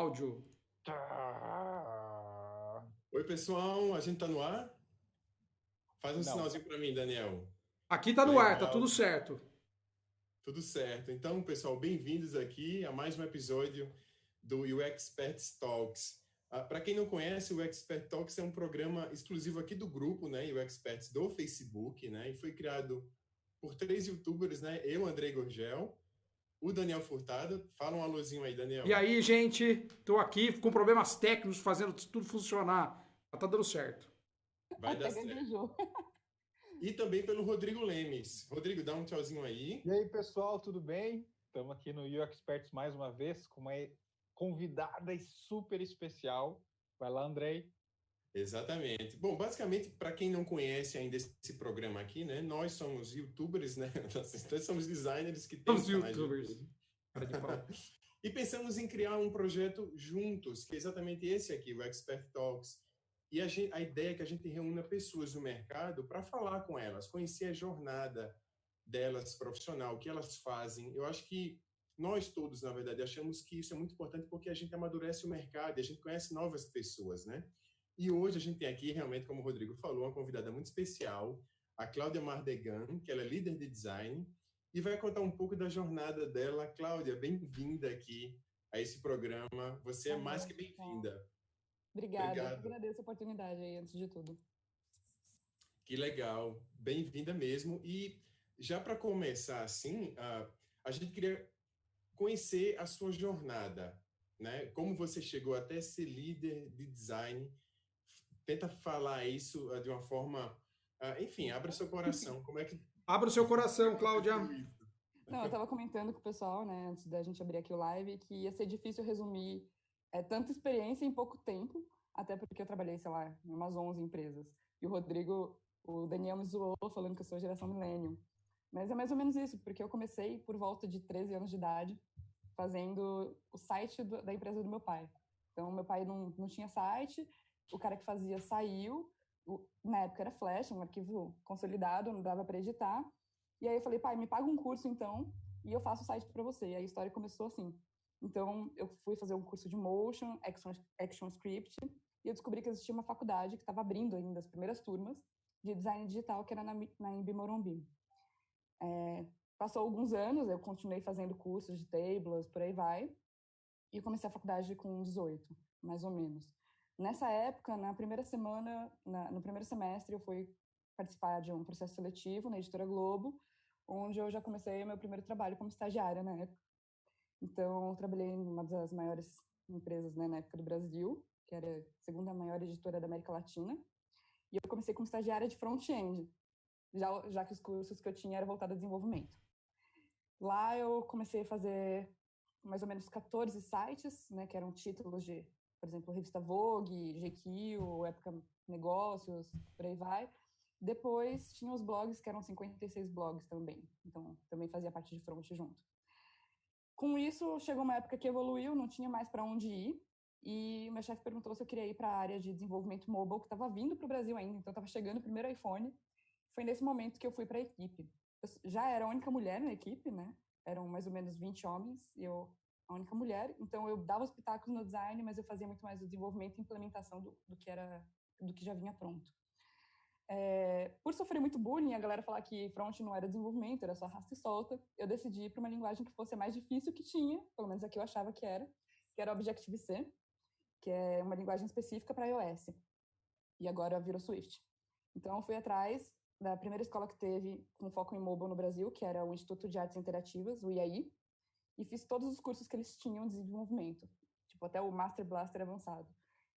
áudio. Oi, pessoal, a gente tá no ar? Faz um sinalzinho para mim, Daniel. Aqui tá no ar, tá tudo certo. Tudo certo. Então, pessoal, bem-vindos aqui a mais um episódio do UX Experts Talks. Para quem não conhece, o UX Expert Talks é um programa exclusivo aqui do grupo, né, UX Experts do Facebook, né, e foi criado por 3 youtubers, né, eu, Andrei Gorgel, o Daniel Furtado. Fala um alôzinho aí, Daniel. E aí, gente, tô aqui com problemas técnicos, fazendo tudo funcionar. Mas tá dando certo. Vai dar certo. E também pelo Rodrigo Lemes. Rodrigo, dá um tchauzinho aí. E aí, pessoal, tudo bem? Estamos aqui no UX Experts mais uma vez com uma convidada super especial. Vai lá, Andrei. Exatamente. Bom, basicamente, para quem não conhece ainda esse programa aqui, né? Nós somos youtubers, né? Nós somos designers que temos canais de YouTube. E pensamos em criar um projeto juntos, que é exatamente esse aqui, o Expert Talks. E a ideia é que a gente reúna pessoas no mercado para falar com elas, conhecer a jornada delas profissional, o que elas fazem. Eu acho que nós todos, na verdade, achamos que isso é muito importante porque a gente amadurece o mercado e a gente conhece novas pessoas, né? E hoje a gente tem aqui, realmente, como o Rodrigo falou, uma convidada muito especial, a Cláudia Mardegan, que ela é líder de design, e vai contar um pouco da jornada dela. Cláudia, bem-vinda aqui a esse programa. Você é mais que bem-vinda. Obrigada, eu agradeço a oportunidade aí, antes de tudo. Que legal, bem-vinda mesmo. E já para começar assim, a gente queria conhecer a sua jornada, né? Como você chegou até ser líder de design. Tenta falar isso de uma forma... enfim, abra seu coração. Como é que... Abra o seu coração, Cláudia. Não, eu estava comentando com o pessoal, né, antes da gente abrir aqui o live, que ia ser difícil resumir tanta experiência em pouco tempo, até porque eu trabalhei, sei lá, em umas 11 empresas. E o Daniel me zoou falando que eu sou geração millennium. Mas é mais ou menos isso, porque eu comecei por volta de 13 anos de idade, fazendo o site da empresa do meu pai. Então, meu pai não tinha site, o cara que fazia saiu, na época era Flash, um arquivo consolidado, não dava para editar. E aí eu falei, pai, me paga um curso então, e eu faço o site para você. E aí a história começou assim. Então, eu fui fazer um curso de Motion, ActionScript, e eu descobri que existia uma faculdade que estava abrindo ainda as primeiras turmas de design digital, que era na Embi Morumbi. Passou alguns anos, eu continuei fazendo cursos de tables, por aí vai, e eu comecei a faculdade com 18, mais ou menos. Nessa época, na primeira semana, no primeiro semestre, eu fui participar de um processo seletivo na Editora Globo, onde eu já comecei meu primeiro trabalho como estagiária na época. Então, eu trabalhei em uma das maiores empresas, né, na época do Brasil, que era a segunda maior editora da América Latina, e eu comecei como estagiária de front-end, já que os cursos que eu tinha eram voltados a desenvolvimento. Lá eu comecei a fazer mais ou menos 14 sites, né, que eram títulos de, por exemplo, revista Vogue, GQ, Época Negócios, por aí vai. Depois tinha os blogs, que eram 56 blogs também. Então, também fazia parte de front junto. Com isso, chegou uma época que evoluiu, não tinha mais para onde ir. E meu chefe perguntou se eu queria ir para a área de desenvolvimento mobile, que estava vindo para o Brasil ainda. Então, estava chegando o primeiro iPhone. Foi nesse momento que eu fui para a equipe. Eu já era a única mulher na equipe, né? Eram mais ou menos 20 homens e eu a única mulher. Então, eu dava os pitacos no design, mas eu fazia muito mais o desenvolvimento e implementação do que já vinha pronto. Por sofrer muito bullying, a galera falar que front não era desenvolvimento, era só arrasta e solta, eu decidi ir para uma linguagem que fosse a mais difícil que tinha, pelo menos a que eu achava que era Objective-C, que é uma linguagem específica para iOS. E agora virou Swift. Então, eu fui atrás da primeira escola que teve com foco em mobile no Brasil, que era o Instituto de Artes Interativas, o IAI, e fiz todos os cursos que eles tinham de desenvolvimento, tipo até o Master Blaster avançado.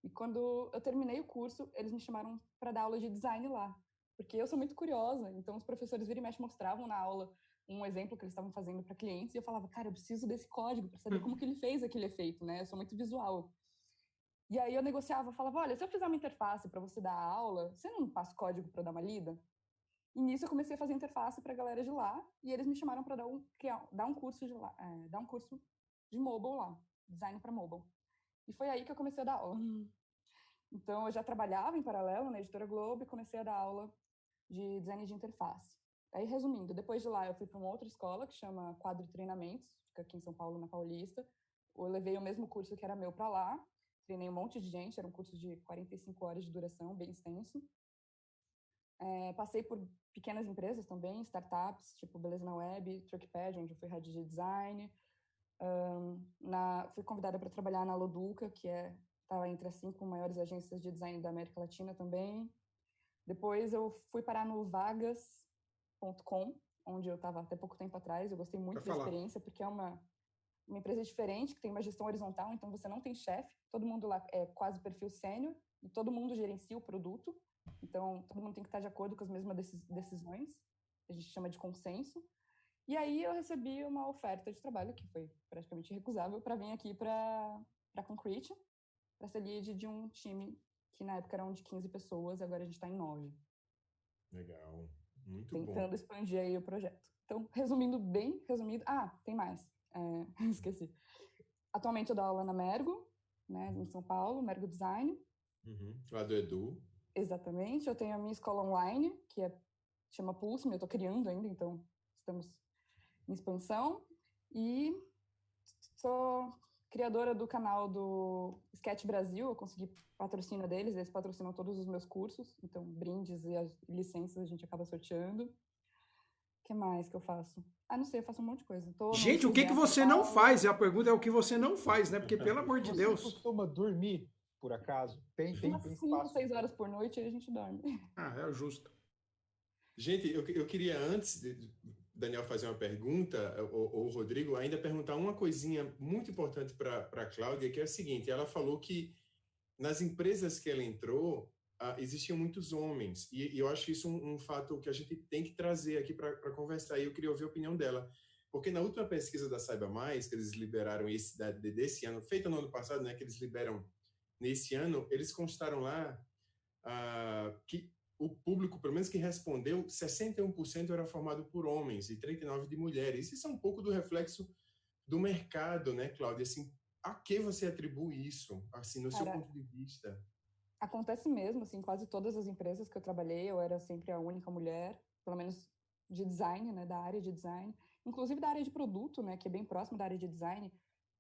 E quando eu terminei o curso, eles me chamaram para dar aula de design lá, porque eu sou muito curiosa, então os professores vira e mexe mostravam na aula um exemplo que eles estavam fazendo para clientes, e eu falava, cara, eu preciso desse código para saber como que ele fez aquele efeito, né? Eu sou muito visual. E aí eu negociava, falava, olha, se eu fizer uma interface para você dar a aula, você não passa o código para dar uma lida? E nisso eu comecei a fazer interface para a galera de lá, e eles me chamaram para dar um curso de lá, dar um curso de mobile lá, design para mobile. E foi aí que eu comecei a dar aula. Então eu já trabalhava em paralelo na Editora Globo e comecei a dar aula de design de interface. Aí, resumindo, depois de lá eu fui para uma outra escola que chama Quadro Treinamentos, fica aqui em São Paulo, na Paulista. eu levei o mesmo curso que era meu para lá, treinei um monte de gente, era um curso de 45 horas de duração, bem extenso. Passei por pequenas empresas também, startups, tipo Beleza na Web, Truckpad, onde eu fui head de design. Fui convidada para trabalhar na Loduca, que estava entre as 5 maiores agências de design da América Latina também. Depois eu fui parar no vagas.com, onde eu estava até pouco tempo atrás. Eu gostei muito da experiência, porque é uma empresa diferente, que tem uma gestão horizontal, então você não tem chefe, todo mundo lá é quase perfil sênior, e todo mundo gerencia o produto, então todo mundo tem que estar de acordo com as mesmas decisões, a gente chama de consenso. E aí eu recebi uma oferta de trabalho, que foi praticamente recusável, para vir aqui para Concrete, para ser lead de um time que na época eram de 15 pessoas, agora a gente está em 9. Legal, muito Tentando bom. Tentando expandir aí o projeto. Então, resumindo. Tem mais. Esqueci. Atualmente eu dou aula na Mergo, né, em São Paulo, Mergo Design. Lá do Edu. Exatamente. Eu tenho a minha escola online, que chama Pulse, eu estou criando ainda, então estamos em expansão. E sou criadora do canal do Sketch Brasil, eu consegui patrocínio deles, eles patrocinam todos os meus cursos, então brindes e as licenças a gente acaba sorteando. O que mais que eu faço? Não sei, eu faço um monte de coisa. Gente, o que você não faz? A pergunta é o que você não faz, né? Porque, pelo amor de Deus... Você costuma dormir, por acaso? Tem 5, 6 horas por noite e a gente dorme. É justo. Gente, eu queria, antes de Daniel fazer uma pergunta, ou o Rodrigo, ainda perguntar uma coisinha muito importante para a Cláudia, que é o seguinte: ela falou que nas empresas que ela entrou, existiam muitos homens, e eu acho isso um fato que a gente tem que trazer aqui para conversar, e eu queria ouvir a opinião dela, porque na última pesquisa da Saiba Mais, que eles liberaram desse ano, feita no ano passado, né, que eles liberam nesse ano, eles constaram lá que o público, pelo menos que respondeu, 61% era formado por homens e 39% de mulheres. Isso é um pouco do reflexo do mercado, né, Cláudia? Assim, a que você atribui isso, assim, no seu ponto de vista? Acontece mesmo, assim, quase todas as empresas que eu trabalhei, eu era sempre a única mulher, pelo menos de design, né, da área de design, inclusive da área de produto, né, que é bem próximo da área de design.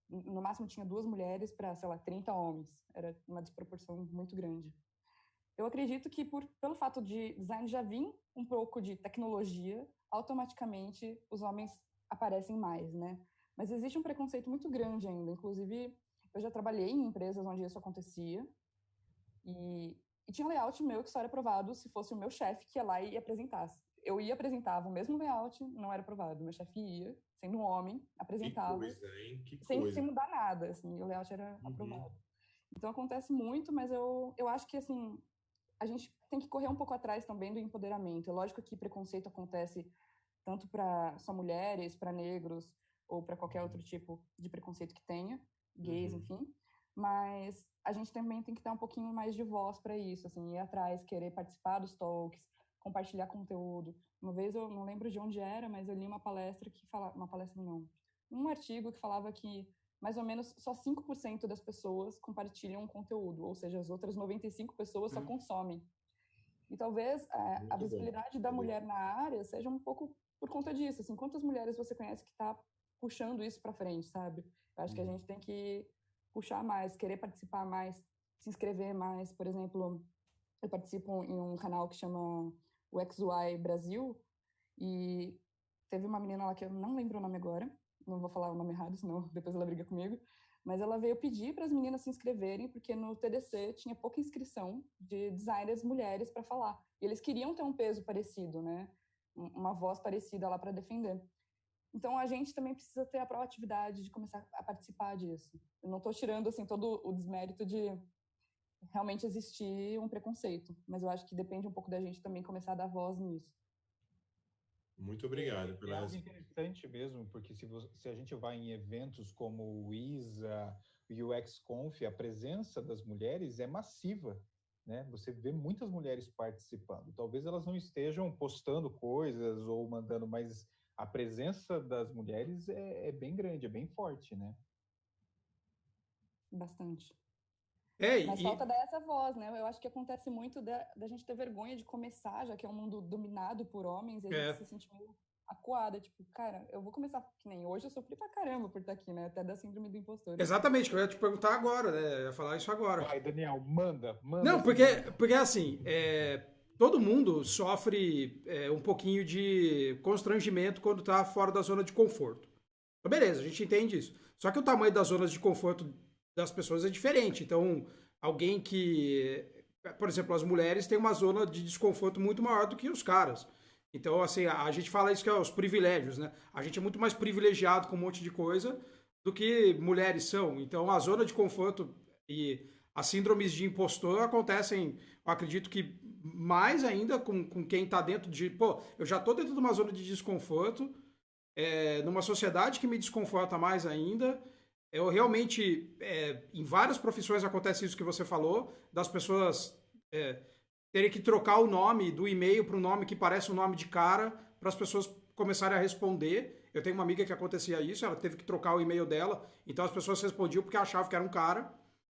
No máximo tinha 2 mulheres para, sei lá, 30 homens. Era uma desproporção muito grande. Eu acredito que pelo fato de design já vir um pouco de tecnologia, automaticamente os homens aparecem mais, né? Mas existe um preconceito muito grande ainda. Inclusive, eu já trabalhei em empresas onde isso acontecia e tinha layout meu que só era aprovado se fosse o meu chefe que ia lá e apresentasse. Eu ia, apresentava o mesmo layout, não era aprovado. Meu chefe ia, sendo um homem, apresentava. Que coisa, hein? Que coisa. Sem mudar nada, assim, o layout era aprovado. Então acontece muito, mas eu acho que, assim, a gente tem que correr um pouco atrás também do empoderamento. É lógico que preconceito acontece tanto para só mulheres, para negros, ou para qualquer outro tipo de preconceito que tenha, gays, enfim. Mas a gente também tem que dar um pouquinho mais de voz para isso, assim, ir atrás, querer participar dos talks, compartilhar conteúdo. Uma vez, eu não lembro de onde era, mas eu li uma palestra que falava... Uma palestra não. Um artigo que falava que mais ou menos só 5% das pessoas compartilham o conteúdo, ou seja, as outras 95 pessoas só consomem. E talvez a visibilidade da mulher na área seja um pouco por conta disso. Assim, quantas mulheres você conhece que está puxando isso para frente, sabe? Eu acho que a gente tem que puxar mais, querer participar mais, se inscrever mais. Por exemplo, eu participo em um canal que chama o XY Brasil, e teve uma menina lá que eu não lembro o nome agora, não vou falar o nome errado, senão depois ela briga comigo, mas ela veio pedir para as meninas se inscreverem, porque no TDC tinha pouca inscrição de designers mulheres para falar. E eles queriam ter um peso parecido, né? Uma voz parecida lá para defender. Então, a gente também precisa ter a proatividade de começar a participar disso. Eu não estou tirando, assim, todo o desmérito de realmente existir um preconceito, mas eu acho que depende um pouco da gente também começar a dar voz nisso. Muito obrigado pela resposta. É interessante mesmo, porque se a gente vai em eventos como o ISA, o UXConf, a presença das mulheres é massiva, né? Você vê muitas mulheres participando. Talvez elas não estejam postando coisas ou mandando, mas a presença das mulheres é bem grande, é bem forte, né? Bastante. Mas falta dar essa voz, né? Eu acho que acontece muito da gente ter vergonha de começar, já que é um mundo dominado por homens, e a gente se sente meio acuada, tipo, cara, eu vou começar, que nem hoje eu sofri pra caramba por estar aqui, né? Até da síndrome do impostor. Exatamente, que eu ia te perguntar agora, né? Eu ia falar isso agora. Vai, Daniel, manda. Não, porque assim, todo mundo sofre um pouquinho de constrangimento quando tá fora da zona de conforto. Então, beleza, a gente entende isso. Só que o tamanho das zonas de conforto das pessoas é diferente. Então, alguém que, por exemplo, as mulheres têm uma zona de desconforto muito maior do que os caras. Então, assim, a gente fala isso que é os privilégios, né? A gente é muito mais privilegiado com um monte de coisa do que mulheres são. Então, a zona de conforto e as síndromes de impostor acontecem, eu acredito que mais ainda com quem está dentro de... Pô, eu já estou dentro de uma zona de desconforto, numa sociedade que me desconforta mais ainda. Eu realmente, em várias profissões acontece isso que você falou, das pessoas terem que trocar o nome do e-mail para um nome que parece um nome de cara, para as pessoas começarem a responder. Eu tenho uma amiga que acontecia isso, ela teve que trocar o e-mail dela, então as pessoas respondiam porque achavam que era um cara,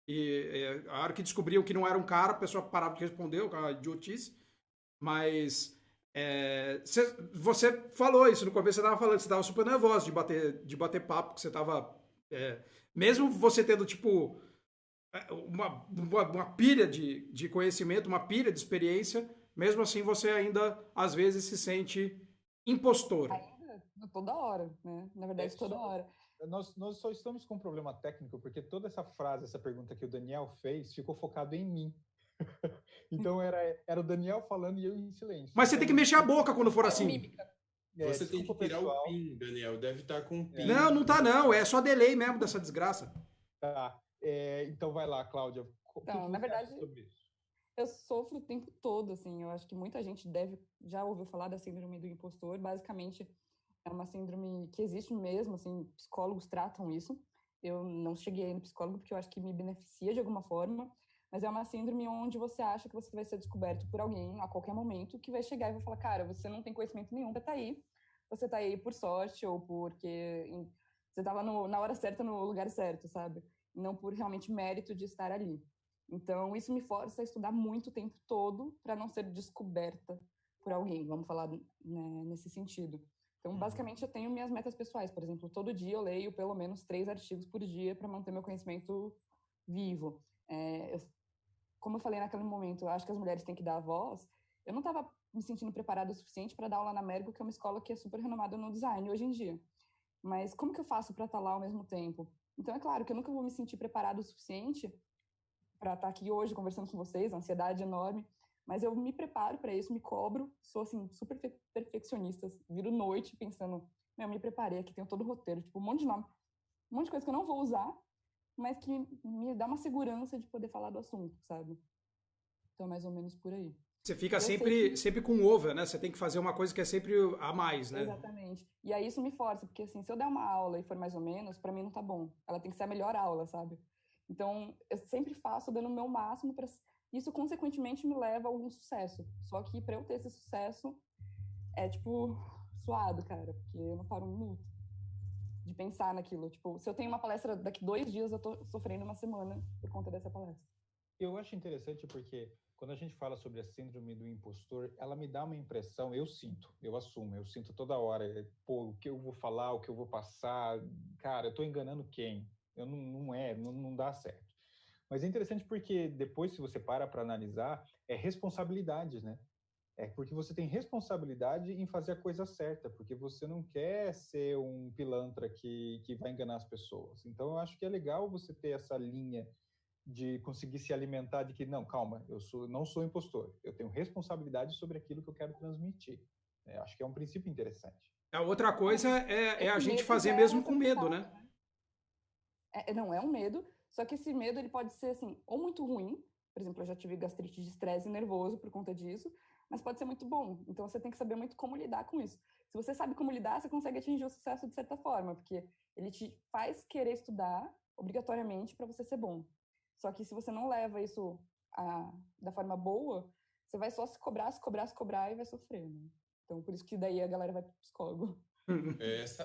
e a hora que descobriam que não era um cara, a pessoa parava de responder, o cara idiotice. Mas você falou isso no começo, você estava falando que você estava super nervoso de bater papo, que você estava... mesmo você tendo, tipo, uma pilha de conhecimento, uma pilha de experiência, mesmo assim você ainda, às vezes, se sente impostora. Ainda? Toda hora, né? Na verdade, toda hora. Nós só estamos com um problema técnico, porque toda essa frase, essa pergunta que o Daniel fez, ficou focado em mim. Então era o Daniel falando e eu em silêncio. Mas você tem que mexer a boca quando for assim. Você tem que tirar o PIN, Daniel. Deve estar com o PIN. Não tá não. É só delay mesmo dessa desgraça. Tá. Então vai lá, Cláudia. Então, na verdade, eu sofro o tempo todo, assim. Eu acho que muita gente já ouviu falar da síndrome do impostor. Basicamente, é uma síndrome que existe mesmo, assim, psicólogos tratam isso. Eu não cheguei aí no psicólogo porque eu acho que me beneficia de alguma forma, mas é uma síndrome onde você acha que você vai ser descoberto por alguém a qualquer momento, que vai chegar e vai falar, cara, você não tem conhecimento nenhum, você tá aí por sorte ou porque você estava na hora certa, no lugar certo, sabe? Não por realmente mérito de estar ali. Então, isso me força a estudar muito o tempo todo para não ser descoberta por alguém, vamos falar, né, nesse sentido. Então, basicamente, eu tenho minhas metas pessoais. Por exemplo, todo dia eu leio pelo menos 3 artigos por dia para manter meu conhecimento vivo. Como eu falei naquele momento, eu acho que as mulheres têm que dar a voz. Eu não estava me sentindo preparada o suficiente para dar aula na Mergo, que é uma escola que é super renomada no design hoje em dia. Mas como que eu faço para estar lá ao mesmo tempo? Então, é claro que eu nunca vou me sentir preparada o suficiente para estar aqui hoje conversando com vocês, a ansiedade enorme. Mas eu me preparo para isso, me cobro, sou assim, super perfeccionista, viro noite pensando, eu me preparei aqui, tenho todo o roteiro, tipo, um monte de nome, um monte de coisa que eu não vou usar, mas que me dá uma segurança de poder falar do assunto, sabe? Então, mais ou menos por aí. Você fica sempre com over, né? Você tem que fazer uma coisa que é sempre a mais, né? Exatamente. E aí isso me força, porque assim, se eu der uma aula e for mais ou menos, para mim não tá bom. Ela tem que ser a melhor aula, sabe? Então, eu sempre faço dando o meu máximo para... Isso, consequentemente, me leva a algum sucesso. Só que para eu ter esse sucesso, é, tipo, suado, cara. Porque eu não paro um minuto de pensar naquilo. Tipo, se eu tenho uma palestra daqui 2 dias, eu tô sofrendo uma semana por conta dessa palestra. Eu acho interessante porque quando a gente fala sobre a síndrome do impostor, ela me dá uma impressão, eu sinto toda hora, pô, o que eu vou falar, o que eu vou passar, cara, eu tô enganando quem? Não dá certo. Mas é interessante porque depois, se você para analisar, é responsabilidades, né? É porque você tem responsabilidade em fazer a coisa certa, porque você não quer ser um pilantra que vai enganar as pessoas. Então, eu acho que é legal você ter essa linha de conseguir se alimentar de que, não, calma, não sou impostor, eu tenho responsabilidade sobre aquilo que eu quero transmitir. Acho que é um princípio interessante. A outra coisa é a gente fazer mesmo com medo, né? Não, é um medo, só que esse medo ele pode ser, assim, ou muito ruim, por exemplo, eu já tive gastrite de estresse nervoso por conta disso, mas pode ser muito bom. Então, você tem que saber muito como lidar com isso. Se você sabe como lidar, você consegue atingir o sucesso de certa forma, porque ele te faz querer estudar obrigatoriamente para você ser bom. Só que se você não leva isso da forma boa, você vai só se cobrar e vai sofrer, né? Então, por isso que daí a galera vai pro psicólogo.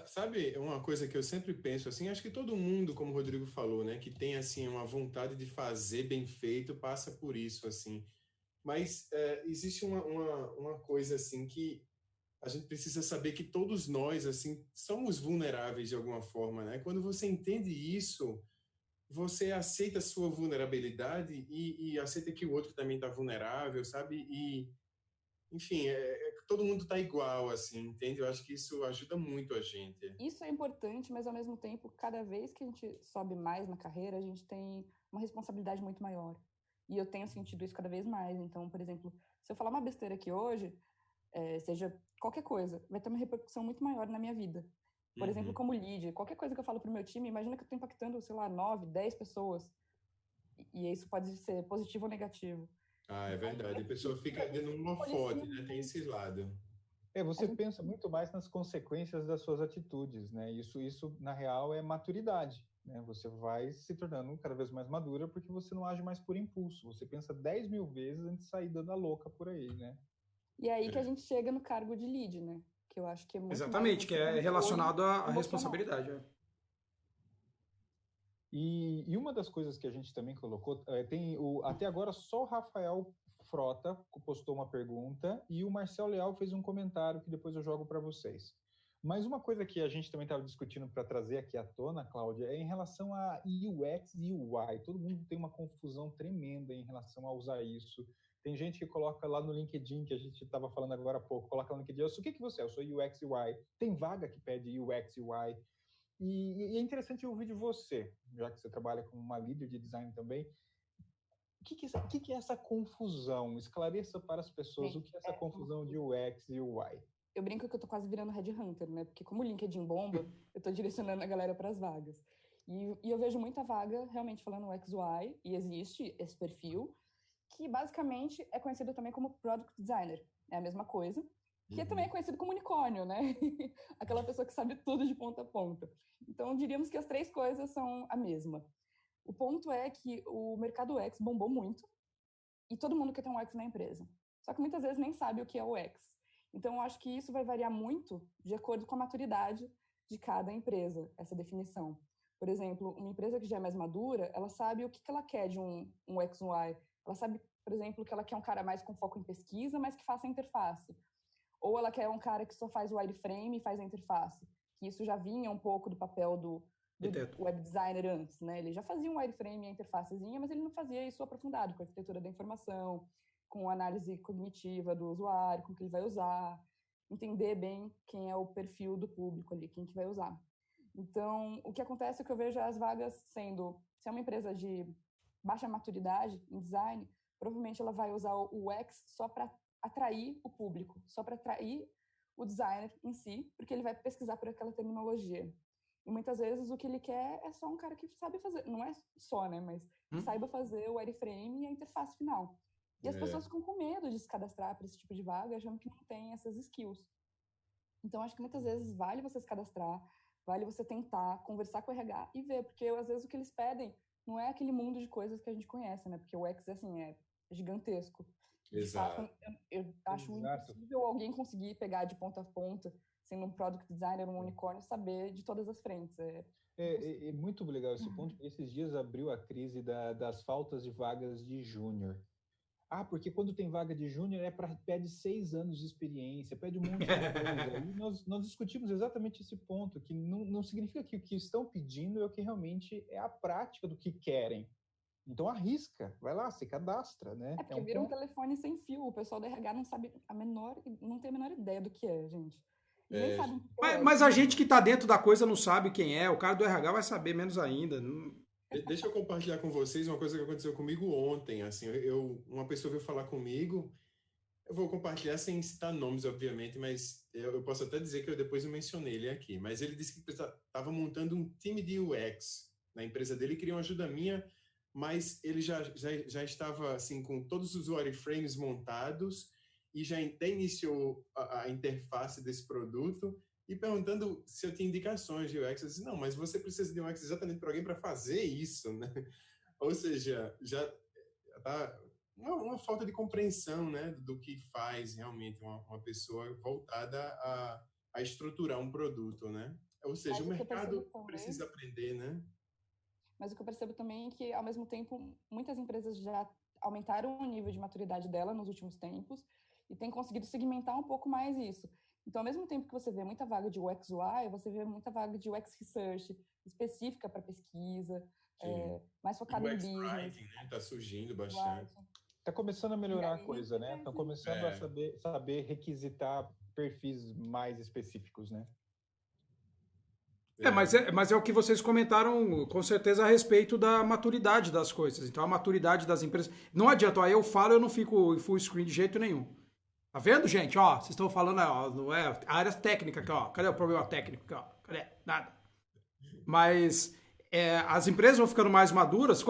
Sabe uma coisa que eu sempre penso, assim, acho que todo mundo, como o Rodrigo falou, né, que tem, assim, uma vontade de fazer bem feito, passa por isso, assim. Mas existe uma coisa, assim, que a gente precisa saber que todos nós, assim, somos vulneráveis de alguma forma, né? Quando você entende isso, você aceita a sua vulnerabilidade e aceita que o outro também está vulnerável, sabe? E, enfim, todo mundo está igual, assim, entende? Eu acho que isso ajuda muito a gente. Isso é importante, mas ao mesmo tempo, cada vez que a gente sobe mais na carreira, a gente tem uma responsabilidade muito maior. E eu tenho sentido isso cada vez mais. Então, por exemplo, se eu falar uma besteira aqui hoje, seja qualquer coisa, vai ter uma repercussão muito maior na minha vida. Por exemplo, como lead, qualquer coisa que eu falo para o meu time, imagina que eu estou impactando, sei lá, 9, 10 pessoas. E isso pode ser positivo ou negativo. Ah, é verdade. A pessoa fica dando um holofote, né? Tem esse lado. Você pensa muito mais nas consequências das suas atitudes, né? Isso na real, é maturidade, né? Você vai se tornando cada vez mais madura porque você não age mais por impulso. Você pensa 10 mil vezes antes de sair dando a louca por aí, né? E aí que a gente chega no cargo de lead, né? Que eu acho que é muito Exatamente, que é relacionado à responsabilidade. E uma das coisas que a gente também colocou, até agora só o Rafael Frota postou uma pergunta e o Marcel Leal fez um comentário que depois eu jogo para vocês. Mas uma coisa que a gente também estava discutindo para trazer aqui à tona, Cláudia, é em relação a UX e UI. Todo mundo tem uma confusão tremenda em relação a usar isso. Tem gente que coloca lá no LinkedIn, que a gente estava falando agora há pouco, coloca no LinkedIn, o que você é? Eu sou UX e UI. Tem vaga que pede UX e UI. E é interessante ouvir de você, já que você trabalha como uma líder de design também. O que é essa confusão? Esclareça para as pessoas o que é essa confusão de UX e UI. Eu brinco que eu tô quase virando headhunter, né? Porque como o LinkedIn bomba, eu tô direcionando a galera para as vagas. E eu vejo muita vaga realmente falando UX UI, e existe esse perfil, que basicamente é conhecido também como Product Designer. É a mesma coisa, que também é conhecido como unicórnio, né? Aquela pessoa que sabe tudo de ponta a ponta. Então, diríamos que as três coisas são a mesma. O ponto é que o mercado UX bombou muito e todo mundo quer ter um UX na empresa. Só que muitas vezes nem sabe o que é o UX. Então, eu acho que isso vai variar muito de acordo com a maturidade de cada empresa, essa definição. Por exemplo, uma empresa que já é mais madura, ela sabe o que ela quer de um UX UI. Ela sabe, por exemplo, que ela quer um cara mais com foco em pesquisa, mas que faça a interface. Ou ela quer um cara que só faz o wireframe e faz a interface. Que isso já vinha um pouco do papel do web designer antes, né? Ele já fazia um wireframe e a interfacezinha, mas ele não fazia isso aprofundado, com a arquitetura da informação, com a análise cognitiva do usuário, com o que ele vai usar, entender bem quem é o perfil do público ali, quem que vai usar. Então, o que acontece é que eu vejo as vagas sendo, se é uma empresa de baixa maturidade em design, provavelmente ela vai usar o UX só para atrair o público, só para atrair o designer em si, porque ele vai pesquisar por aquela terminologia. E muitas vezes o que ele quer é só um cara que sabe fazer, não é só, né, mas que saiba fazer o wireframe e a interface final. E as pessoas ficam com medo de se cadastrar para esse tipo de vaga, achando que não tem essas skills. Então, acho que muitas vezes vale você se cadastrar, vale você tentar conversar com o RH e ver, porque às vezes o que eles pedem não é aquele mundo de coisas que a gente conhece, né? Porque o UX, assim, é gigantesco. Exato. De fato, eu acho impossível alguém conseguir pegar de ponta a ponta, sendo um product designer, um unicórnio, saber de todas as frentes. É muito legal esse ponto, porque esses dias abriu a crise das faltas de vagas de júnior. Porque quando tem vaga de júnior pede 6 anos de experiência, pede um monte de coisa. E nós discutimos exatamente esse ponto, que não significa que o que estão pedindo é o que realmente é a prática do que querem. Então arrisca, vai lá, se cadastra, né? Porque vira um telefone sem fio, o pessoal da RH não sabe não tem a menor ideia do que é, gente. Nem sabe mas a gente que tá dentro da coisa não sabe quem é, o cara do RH vai saber menos ainda. Deixa eu compartilhar com vocês uma coisa que aconteceu comigo ontem. Assim, uma pessoa veio falar comigo. Eu vou compartilhar sem citar nomes, obviamente, mas eu posso até dizer que eu depois mencionei ele aqui. Mas ele disse que estava montando um time de UX na empresa dele, queria uma ajuda minha, mas ele já estava assim com todos os wireframes montados e já até iniciou a interface desse produto. E perguntando se eu tinha indicações de UX, eu disse, não, mas você precisa de um UX exatamente para alguém para fazer isso, né? Ou seja, já tá uma falta de compreensão, né, do que faz realmente uma pessoa voltada a estruturar um produto, né? Ou seja, o mercado precisa aprender, né? Mas o que eu percebo também é que, ao mesmo tempo, muitas empresas já aumentaram o nível de maturidade dela nos últimos tempos e têm conseguido segmentar um pouco mais isso. Então, ao mesmo tempo que você vê muita vaga de UX UI, você vê muita vaga de UX Research, específica para pesquisa, mais focada em UX business. Writing, né? Tá surgindo bastante. Tá começando a melhorar a aí, coisa, né? Estão começando a saber requisitar perfis mais específicos, né? Mas é o que vocês comentaram, com certeza, a respeito da maturidade das coisas. Então, a maturidade das empresas. Não adianta, ó, eu falo, eu não fico em full screen de jeito nenhum. Tá vendo, gente? Ó, vocês estão falando, ó, não é a área técnica aqui, ó. Cadê o problema técnico aqui, ó? Cadê? Nada. Mas as empresas vão ficando mais maduras.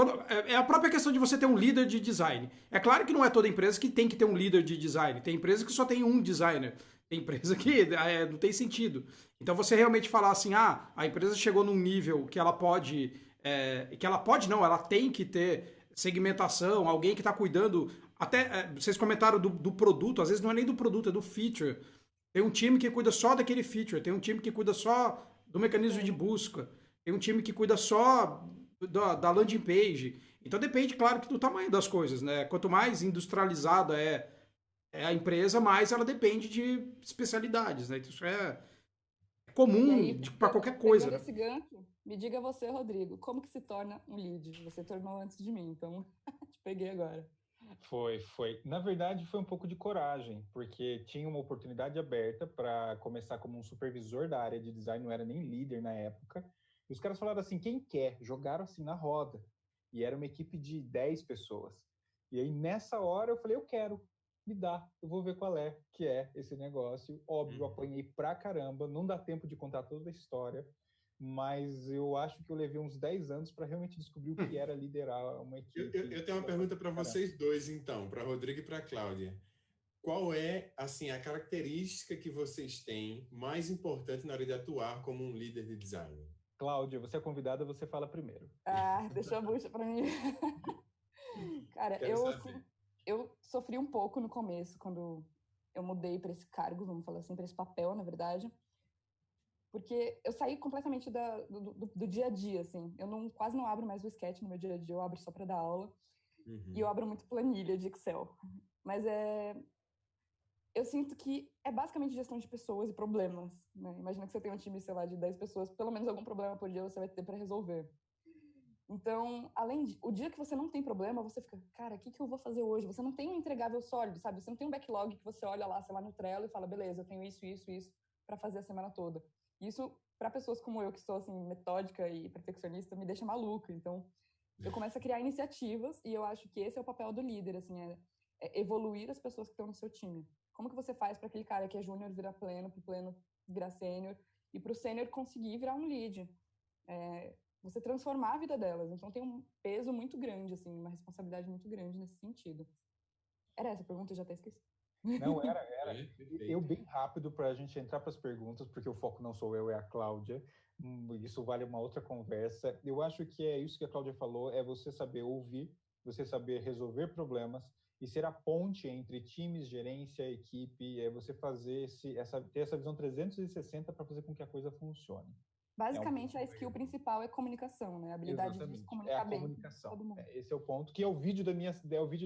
É a própria questão de você ter um líder de design. É claro que não é toda empresa que tem que ter um líder de design. Tem empresa que só tem um designer. Tem empresa que não tem sentido. Então você realmente falar assim, a empresa chegou num nível que ela pode. Ela tem que ter segmentação, alguém que está cuidando. Até vocês comentaram do produto, às vezes não é nem do produto, é do feature. Tem um time que cuida só daquele feature, tem um time que cuida só do mecanismo de busca, tem um time que cuida só da landing page. Então depende, claro, que do tamanho das coisas, né? Quanto mais industrializada é a empresa, mais ela depende de especialidades, né? Então, isso é comum para qualquer coisa. Né? Esse gancho, me diga você, Rodrigo, como que se torna um lead? Você tornou antes de mim, então te peguei agora. Foi. Na verdade, foi um pouco de coragem, porque tinha uma oportunidade aberta para começar como um supervisor da área de design, não era nem líder na época. E os caras falaram assim, quem quer? Jogaram assim na roda. E era uma equipe de 10 pessoas. E aí, nessa hora, eu falei, eu quero, me dá, eu vou ver qual é que é esse negócio. Óbvio, apanhei pra caramba, não dá tempo de contar toda a história, mas eu acho que eu levei uns 10 anos para realmente descobrir o que era liderar uma equipe. Eu tenho uma pergunta para vocês dois, então, para Rodrigo e para Cláudia. Qual é, assim, a característica que vocês têm mais importante na hora de atuar como um líder de design? Cláudia, você é convidada, você fala primeiro. Deixou a bucha para mim. Cara, eu sofri um pouco no começo, quando eu mudei para esse cargo, vamos falar assim, para esse papel, na verdade. Porque eu saí completamente do dia a dia, assim. Eu quase não abro mais o Sketch no meu dia a dia, eu abro só para dar aula. E eu abro muito planilha de Excel. Mas eu sinto que é basicamente gestão de pessoas e problemas, né? Imagina que você tem um time, sei lá, de 10 pessoas, pelo menos algum problema por dia você vai ter para resolver. Então, o dia que você não tem problema, você fica, cara, o que eu vou fazer hoje? Você não tem um entregável sólido, sabe? Você não tem um backlog que você olha lá, sei lá, no Trello e fala, beleza, eu tenho isso para fazer a semana toda. Isso, para pessoas como eu, que sou, assim, metódica e perfeccionista, me deixa maluca. Então, eu começo a criar iniciativas e eu acho que esse é o papel do líder, assim, é evoluir as pessoas que estão no seu time. Como que você faz para aquele cara que é júnior virar pleno, pro pleno virar sênior e pro sênior conseguir virar um lead? Você transformar a vida delas. Então tem um peso muito grande, assim, uma responsabilidade muito grande nesse sentido. Era essa a pergunta? Eu já até esqueci. Não, era. Eu bem rápido para a gente entrar para as perguntas, porque o foco não sou eu, é a Cláudia. Isso vale uma outra conversa. Eu acho que é isso que a Cláudia falou, é você saber ouvir, você saber resolver problemas e ser a ponte entre times, gerência, equipe, é você fazer ter essa visão 360 para fazer com que a coisa funcione. Basicamente, a skill principal é comunicação, né? A habilidade de se comunicar bem. Comunicação. Todo mundo. Esse é o ponto, que é o vídeo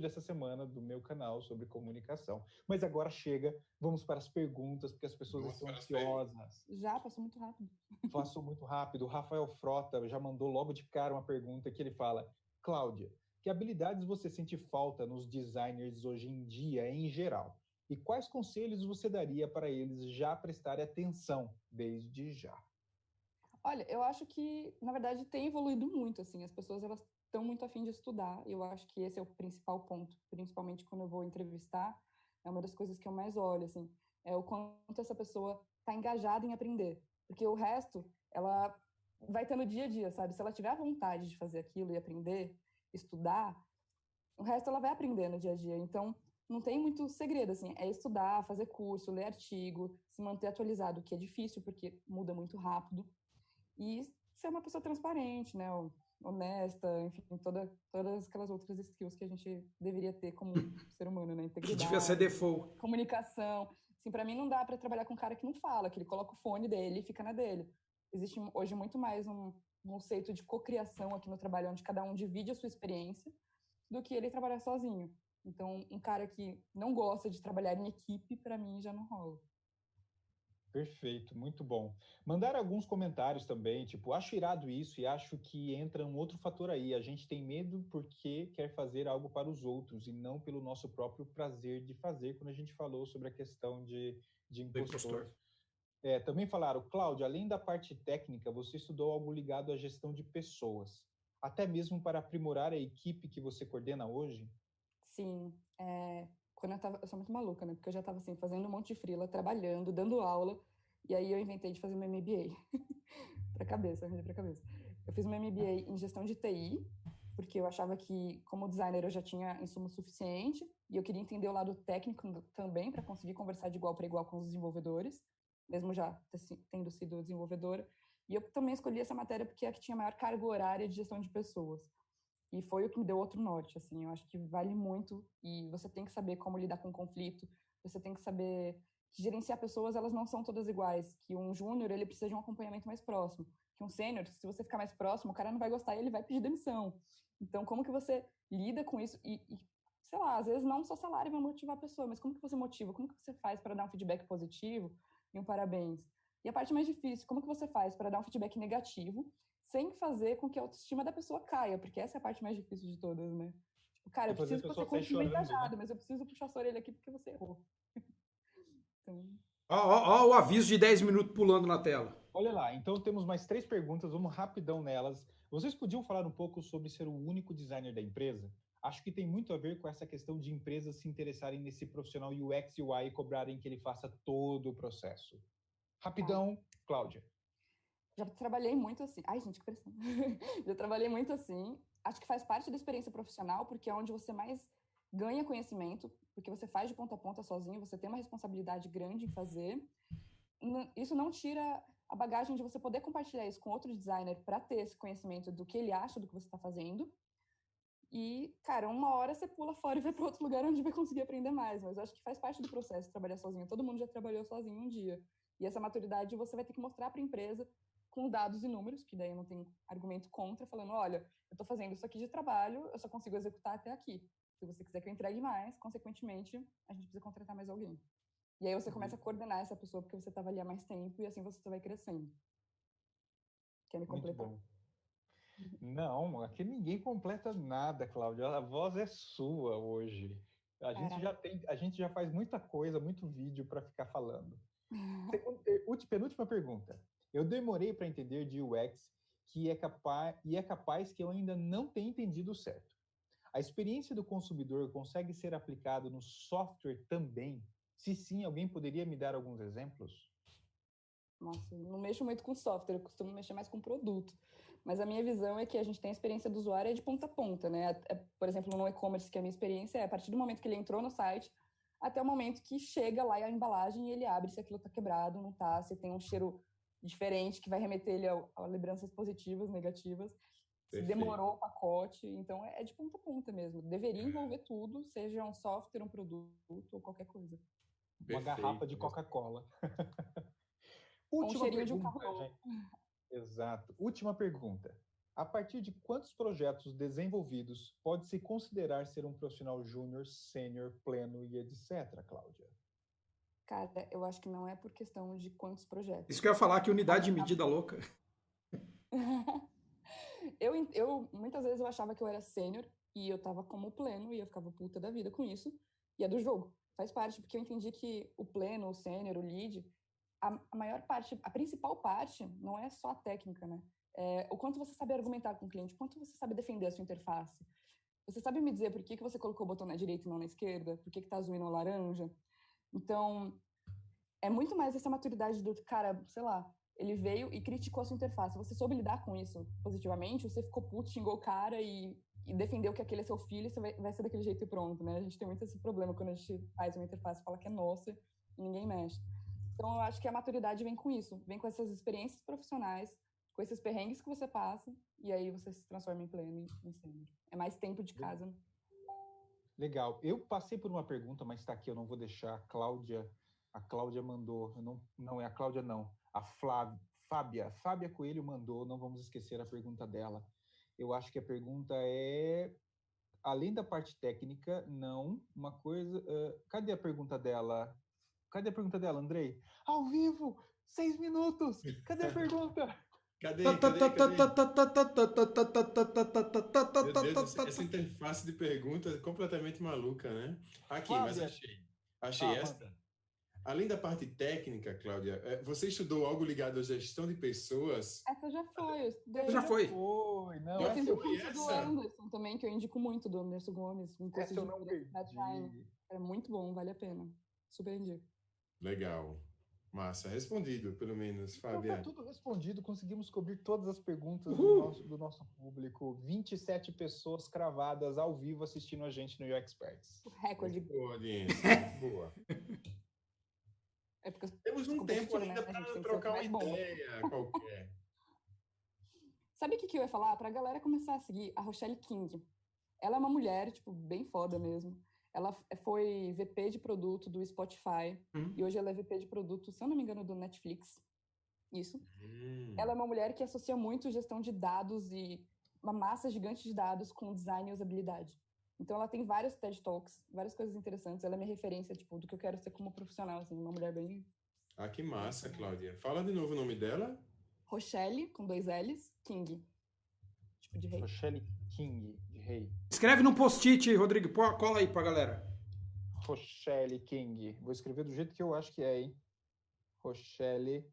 dessa semana do meu canal sobre comunicação. Mas agora chega, vamos para as perguntas, porque as pessoas estão ansiosas. Já, passou muito rápido. Passou muito rápido. O Rafael Frota já mandou logo de cara uma pergunta que ele fala, Cláudia, que habilidades você sente falta nos designers hoje em dia, em geral? E quais conselhos você daria para eles já prestarem atenção desde já? Olha, eu acho que, na verdade, tem evoluído muito, assim, as pessoas, elas estão muito afim de estudar, e eu acho que esse é o principal ponto, principalmente quando eu vou entrevistar, é uma das coisas que eu mais olho, assim, é o quanto essa pessoa está engajada em aprender, porque o resto, ela vai ter no dia a dia, sabe? Se ela tiver a vontade de fazer aquilo e aprender, estudar, o resto ela vai aprender no dia a dia, então não tem muito segredo, assim, é estudar, fazer curso, ler artigo, se manter atualizado, que é difícil porque muda muito rápido, e ser uma pessoa transparente, né, honesta, enfim, todas aquelas outras skills que a gente deveria ter como ser humano, né, integridade. Que devia ser default. Comunicação. Assim, para mim não dá para trabalhar com um cara que não fala, que ele coloca o fone dele e fica na dele. Existe hoje muito mais um conceito de cocriação aqui no trabalho, onde cada um divide a sua experiência, do que ele trabalhar sozinho. Então, um cara que não gosta de trabalhar em equipe, para mim, já não rola. Perfeito, muito bom. Mandaram alguns comentários também, tipo, acho irado isso e acho que entra um outro fator aí. A gente tem medo porque quer fazer algo para os outros e não pelo nosso próprio prazer de fazer, quando a gente falou sobre a questão de impostor. Também falaram, Cláudia, além da parte técnica, você estudou algo ligado à gestão de pessoas, até mesmo para aprimorar a equipe que você coordena hoje? Sim, quando eu sou muito maluca, né? Porque eu já estava assim, fazendo um monte de freela, trabalhando, dando aula, e aí eu inventei de fazer uma MBA. Pra cabeça, eu pra cabeça. Eu fiz uma MBA em gestão de TI, porque eu achava que, como designer, eu já tinha insumo suficiente, e eu queria entender o lado técnico também, para conseguir conversar de igual para igual com os desenvolvedores, mesmo já tendo sido desenvolvedora. E eu também escolhi essa matéria porque é a que tinha maior carga horária de gestão de pessoas. E foi o que me deu outro norte, assim. Eu acho que vale muito e você tem que saber como lidar com conflito, você tem que saber que gerenciar pessoas, elas não são todas iguais, que um júnior, ele precisa de um acompanhamento mais próximo, que um sênior, se você ficar mais próximo, o cara não vai gostar e ele vai pedir demissão. Então, como que você lida com isso sei lá, às vezes não só salário vai motivar a pessoa, mas como que você motiva? Como que você faz para dar um feedback positivo e um parabéns? E a parte mais difícil, como que você faz para dar um feedback negativo sem fazer com que a autoestima da pessoa caia, porque essa é a parte mais difícil de todas, né? Tipo, cara, eu preciso que você continue engajado, mas eu preciso puxar sua orelha aqui porque você errou. Então... Ó, o aviso de 10 minutos pulando na tela. Olha lá, então temos mais 3 perguntas, vamos rapidão nelas. Vocês podiam falar um pouco sobre ser o único designer da empresa? Acho que tem muito a ver com essa questão de empresas se interessarem nesse profissional UX e UI e cobrarem que ele faça todo o processo. Rapidão, Cláudia. Já trabalhei muito assim. Ai, gente, que pressão. Já trabalhei muito assim. Acho que faz parte da experiência profissional, porque é onde você mais ganha conhecimento, porque você faz de ponta a ponta sozinho, você tem uma responsabilidade grande em fazer. Isso não tira a bagagem de você poder compartilhar isso com outro designer para ter esse conhecimento do que ele acha do que você está fazendo. E, cara, uma hora você pula fora e vai para outro lugar onde vai conseguir aprender mais. Mas eu acho que faz parte do processo trabalhar sozinho. Todo mundo já trabalhou sozinho um dia. E essa maturidade você vai ter que mostrar para a empresa com dados e números, que daí não tem argumento contra, falando, olha, eu estou fazendo isso aqui de trabalho, eu só consigo executar até aqui. Se você quiser que eu entregue mais, consequentemente, a gente precisa contratar mais alguém. E aí você começa a coordenar essa pessoa porque você estava ali há mais tempo e assim você vai crescendo. Quer me completar? Muito bom. Não, aqui ninguém completa nada, Cláudia. A voz é sua hoje. A gente já faz muita coisa, muito vídeo para ficar falando. Penúltima pergunta. Eu demorei para entender de UX que é capaz que eu ainda não tenha entendido certo. A experiência do consumidor consegue ser aplicado no software também? Se sim, alguém poderia me dar alguns exemplos? Nossa, eu não mexo muito com software, eu costumo mexer mais com produto. Mas a minha visão é que a gente tem a experiência do usuário de ponta a ponta, né? Por exemplo, no e-commerce, que a minha experiência é a partir do momento que ele entrou no site até o momento que chega lá a embalagem e ele abre se aquilo está quebrado, não está, se tem um cheiro diferente que vai remeter ele a lembranças positivas, negativas, se demorou o pacote. Então, é de ponta a ponta mesmo. Deveria envolver tudo, seja um software, um produto ou qualquer coisa. Uma garrafa de Coca-Cola. Última pergunta, de um carro. Exato. Última pergunta. A partir de quantos projetos desenvolvidos pode-se considerar ser um profissional júnior, sênior, pleno e etc., Cláudia? Cara, eu acho que não é por questão de quantos projetos. Isso que eu ia falar, que unidade de medida louca. eu muitas vezes eu achava que eu era sênior e eu tava como pleno e eu ficava puta da vida com isso. E é do jogo. Faz parte, porque eu entendi que o pleno, o sênior, o lead, a maior parte, a principal parte não é só a técnica, né? O quanto você sabe argumentar com o cliente, o quanto você sabe defender a sua interface. Você sabe me dizer por que você colocou o botão na direita e não na esquerda? Por que tá azul e não laranja? Então, é muito mais essa maturidade do cara, sei lá, ele veio e criticou a sua interface. Você soube lidar com isso positivamente? Você ficou puto, xingou o cara e defendeu que aquele é seu filho e você vai ser daquele jeito e pronto, né? A gente tem muito esse problema quando a gente faz uma interface, fala que é nossa e ninguém mexe. Então, eu acho que a maturidade vem com isso, vem com essas experiências profissionais, com esses perrengues que você passa, e aí você se transforma em pleno e sênior. É mais tempo de casa. Né? Legal. Eu passei por uma pergunta, mas está aqui, eu não vou deixar. A Cláudia mandou, não é a Cláudia, não. A Fábia Coelho mandou, não vamos esquecer a pergunta dela. Eu acho que a pergunta é, além da parte técnica, não, uma coisa... cadê a pergunta dela? Cadê a pergunta dela, Andrei? Ao vivo! 6 minutos! Cadê a pergunta? Cadê? Meu Deus, essa interface de perguntas é completamente maluca, né? Aqui, mas achei. Achei essa. Além da parte técnica, Cláudia, você estudou algo ligado à gestão de pessoas? Essa já foi. Já foi. Não, eu fiz o curso do Anderson também, que eu indico muito, do Anderson Gomes. Um curso de design. É muito bom, vale a pena. Super indico. Legal. Massa. Respondido, pelo menos, Fabiana. Tá tudo respondido. Conseguimos cobrir todas as perguntas do nosso público. 27 pessoas cravadas ao vivo assistindo a gente no UXperts. O recorde. Boa audiência. Boa. Temos um tempo ainda para trocar uma ideia qualquer. Sabe o que eu ia falar? Pra galera começar a seguir a Rochelle King. Ela é uma mulher, tipo, bem foda mesmo. Ela foi VP de produto do Spotify. E hoje ela é VP de produto, se eu não me engano, do Netflix. Isso. Ela é uma mulher que associa muito gestão de dados e uma massa gigante de dados com design e usabilidade. Então, ela tem vários TED Talks, várias coisas interessantes. Ela é minha referência, tipo, do que eu quero ser como profissional, assim, uma mulher bem... Ah, que massa, Cláudia. Fala de novo o nome dela. Rochelle, com 2 L's, King. Tipo de rei. Rochelle King, de rei. Escreve num post-it, Rodrigo. Cola aí pra galera. Rochelle King. Vou escrever do jeito que eu acho que é, hein? Rochelle...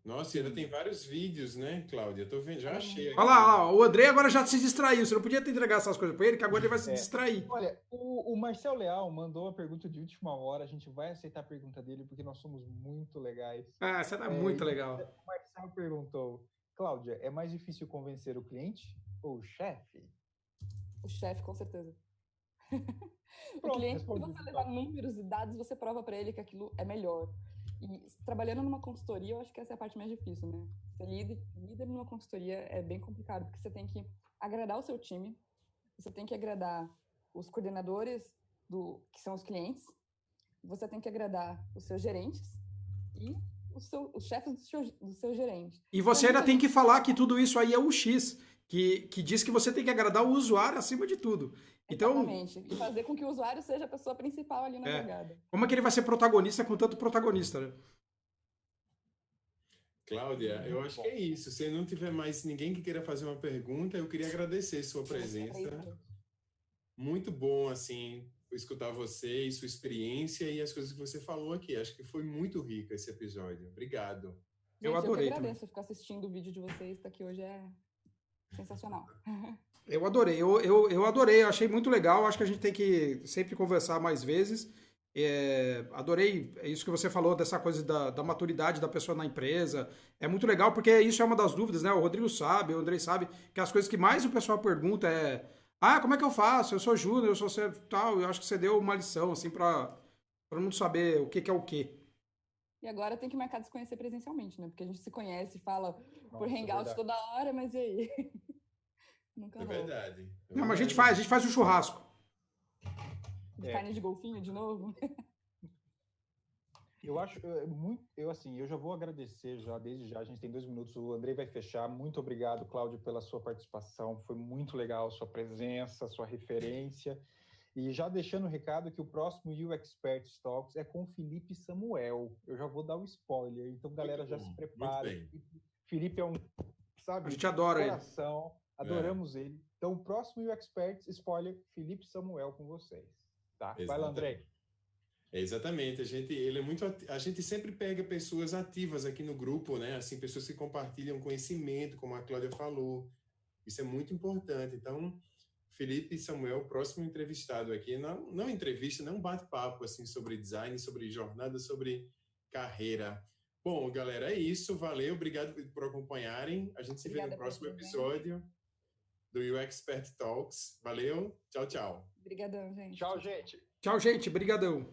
Nossa, e ela tem vários vídeos, né, Cláudia? Tô vendo, já achei. Olha lá, o André agora já se distraiu. Você não podia ter entregado essas coisas pra ele, que agora ele vai se distrair. Olha, o Marcel Leal mandou uma pergunta de última hora. A gente vai aceitar a pergunta dele, porque nós somos muito legais. Ah, essa tá muito legal. O Marcel perguntou, Cláudia, é mais difícil convencer o cliente ou o chefe? O chefe, com certeza. Pronto, o cliente, se você levar números e dados, você prova para ele que aquilo é melhor. E trabalhando numa consultoria, eu acho que essa é a parte mais difícil, né? Ser líder numa consultoria é bem complicado, porque você tem que agradar o seu time, você tem que agradar os coordenadores, que são os clientes, você tem que agradar os seus gerentes e os chefes do seu gerente. E você ainda tem que falar que tudo isso aí é o X, que diz que você tem que agradar o usuário acima de tudo. Então, exatamente. E fazer com que o usuário seja a pessoa principal ali na jogada. Como é que ele vai ser protagonista com tanto protagonista, né? Cláudia, eu acho que é isso. Se não tiver mais ninguém que queira fazer uma pergunta, eu queria agradecer sua presença. Muito bom, assim, escutar você e sua experiência e as coisas que você falou aqui. Acho que foi muito rico esse episódio. Obrigado. Eu adorei. Eu agradeço ficar assistindo o vídeo de vocês. Tá aqui hoje é sensacional. Eu adorei, eu adorei, eu achei muito legal, acho que a gente tem que sempre conversar mais vezes. Adorei isso que você falou, dessa coisa da maturidade da pessoa na empresa. É muito legal, porque isso é uma das dúvidas, né? O Rodrigo sabe, o Andrei sabe, que as coisas que mais o pessoal pergunta como é que eu faço? Eu sou júnior, eu sou tal. Eu acho que você deu uma lição, assim, pra todo mundo saber o que é o quê. E agora tem que marcar de se conhecer presencialmente, né? Porque a gente se conhece, fala por hangout toda hora, mas e aí? Nunca rola. Verdade. Não, mas a gente faz um churrasco. De carne de golfinho de novo? Eu acho eu já vou agradecer desde já. A gente tem 2 minutos. O Andrei vai fechar. Muito obrigado, Cláudio, pela sua participação. Foi muito legal a sua presença, sua referência. E já deixando o recado que o próximo UXperts Talks é com o Felipe Samuel. Eu já vou dar o spoiler. Então, galera, já se prepara. Felipe é a gente adora coração. Adoramos ele. Então, o próximo UXperts, spoiler, Felipe Samuel com vocês. Tá? Vai lá, Andrei. Exatamente. A gente sempre pega pessoas ativas aqui no grupo, né? Assim, pessoas que compartilham conhecimento, como a Cláudia falou. Isso é muito importante. Então, Felipe Samuel, próximo entrevistado aqui, não entrevista, não bate-papo assim sobre design, sobre jornada, sobre carreira. Bom, galera, é isso. Valeu, obrigado por acompanharem. A gente se vê no próximo episódio do UXpert Talks. Valeu, tchau, tchau. Obrigadão, gente. Tchau, gente. Tchau, gente. Brigadão.